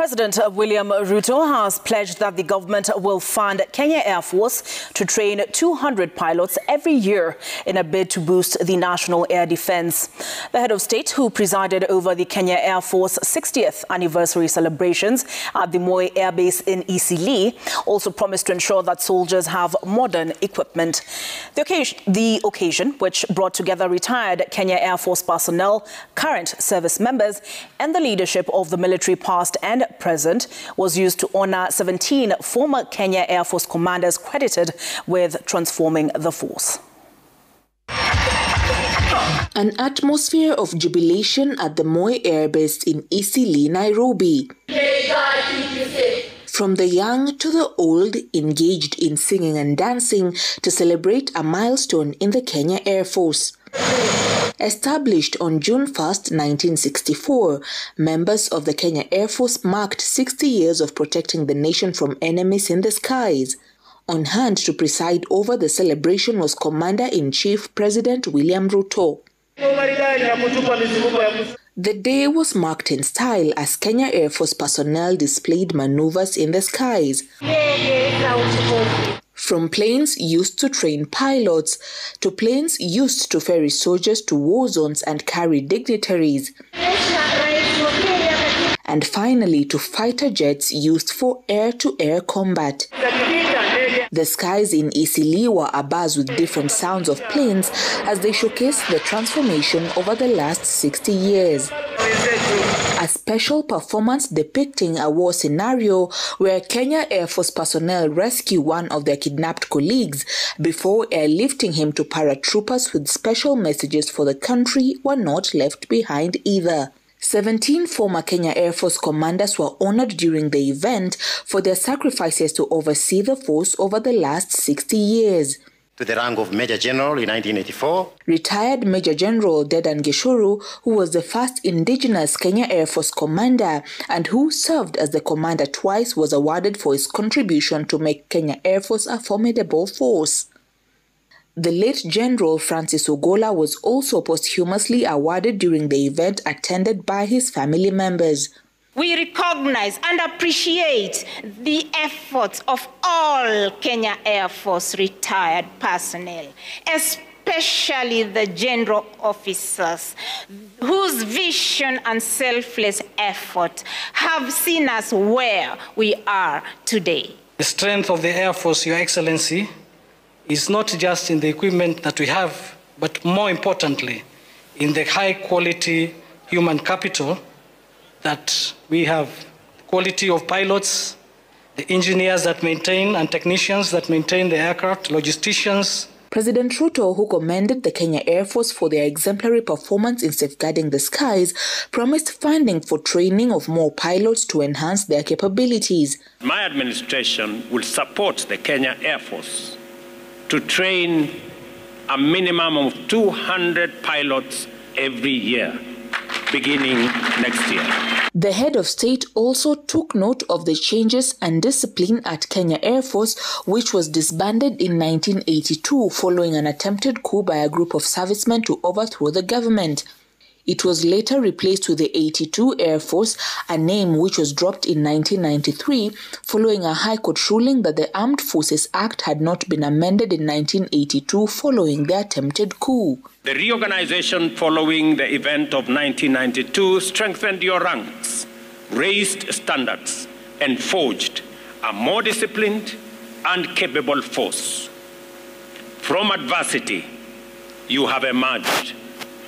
President William Ruto has pledged that the government will fund Kenya Airforce to train 200 pilots every year in a bid to boost the national air defense. The head of state, who presided over the Kenya Air Force 60th anniversary celebrations at the Moi Air Base in Eastleigh, also promised to ensure that soldiers have modern equipment. The occasion, which brought together retired Kenya Air Force personnel, current service members, and the leadership of the military past and present, was used to honor 17 former Kenya Air Force commanders credited with transforming the force. An atmosphere of jubilation at the Moi Air Base in Eastleigh, Nairobi. From the young to the old, engaged in singing and dancing to celebrate a milestone in the Kenya Air Force. Established on June 1, 1964, members of the Kenya Air Force marked 60 years of protecting the nation from enemies in the skies. On hand to preside over the celebration was Commander-in-Chief President William Ruto. The day was marked in style as Kenya Air Force personnel displayed maneuvers in the skies. From planes used to train pilots to planes used to ferry soldiers to war zones and carry dignitaries. And finally to fighter jets used for air-to-air combat. The skies in Eastleigh were abuzz with different sounds of planes as they showcased the transformation over the last 60 years. A special performance depicting a war scenario where Kenya Air Force personnel rescue one of their kidnapped colleagues before airlifting him to paratroopers with special messages for the country were not left behind either. 17 former Kenya Air Force commanders were honored during the event for their sacrifices to oversee the force over the last 60 years. To the rank of Major General in 1984. Retired Major General Dedan Gishuru, who was the first indigenous Kenya Air Force commander and who served as the commander twice, was awarded for his contribution to make Kenya Air Force a formidable force. The late General Francis Ogola was also posthumously awarded during the event attended by his family members. We recognize and appreciate the efforts of all Kenya Air Force retired personnel, especially the general officers, whose vision and selfless effort have seen us where we are today. The strength of the Air Force, Your Excellency, is not just in the equipment that we have, but more importantly, in the high-quality human capital that we have. The quality of pilots, the engineers that maintain and technicians that maintain the aircraft, logisticians. President Ruto, who commended the Kenya Air Force for their exemplary performance in safeguarding the skies, promised funding for training of more pilots to enhance their capabilities. My administration will support the Kenya Air Force to train a minimum of 200 pilots every year, beginning next year. The head of state also took note of the changes and discipline at Kenya Air Force, which was disbanded in 1982 following an attempted coup by a group of servicemen to overthrow the government. It was later replaced with the 82 Air Force, a name which was dropped in 1993 following a High Court ruling that the Armed Forces Act had not been amended in 1982 following the attempted coup. The reorganization following the event of 1992 strengthened your ranks, raised standards, and forged a more disciplined and capable force. From adversity, you have emerged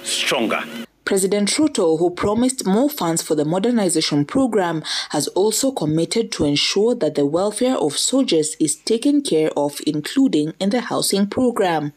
stronger. President Ruto, who promised more funds for the modernization program, has also committed to ensure that the welfare of soldiers is taken care of, including in the housing program.